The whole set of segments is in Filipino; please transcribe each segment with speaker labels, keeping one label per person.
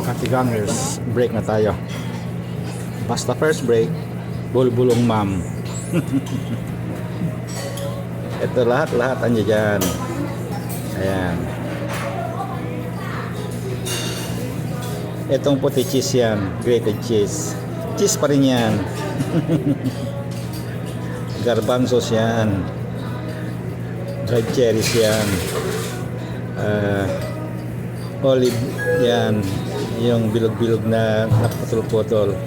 Speaker 1: Katigangers, break na tayo. Basta first break, bulbulong ma'am. Ito lahat andyan dyan. Ayan. Itong puti cheese yan, grated cheese. Cheese pa rin yan. Garbanzos yan. Dried cherries yan. Olive yan. Yung bilog-bilog na naputol-putol.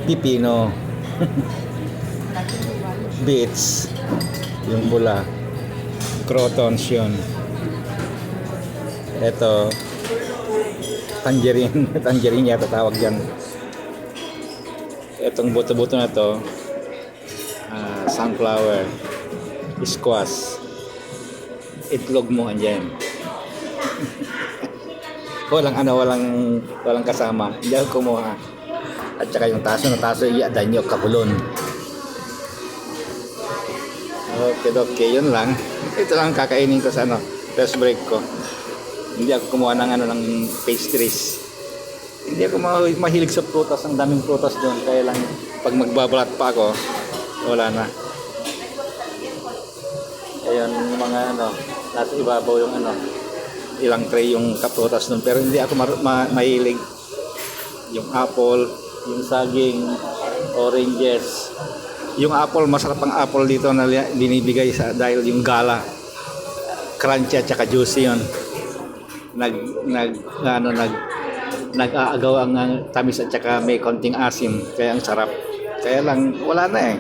Speaker 1: Pipino. Beets. Yung pula. Crotons yun. Ito tangerine. Tangerine yata tawag dyan. Itong buto-buto na to sunflower, squash, itlog mo andyan. walang kasama, hindi ako kumuha. At saka yung taso iadan nyo kabulon. Okay, yun lang. Ito lang kakainin ko sa first break ko. Hindi ako kumuha ng pastries. Hindi ako mahilig sa prutas, ang daming prutas doon. Kaya lang pag magbabalat pa ako, wala na. Ayun, yung mga nasa ibabaw yung ilang tray yung kaprutas doon. Pero hindi ako mahilig. Yung apple, yung saging, oranges. Yung apple, masarap ang apple dito na binibigay dahil yung gala. Crunchy at saka juicy yun. Nag-aagaw ang tamis at saka may konting asim, kaya ang sarap. Kaya lang wala na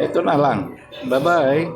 Speaker 1: ito na lang, bye bye.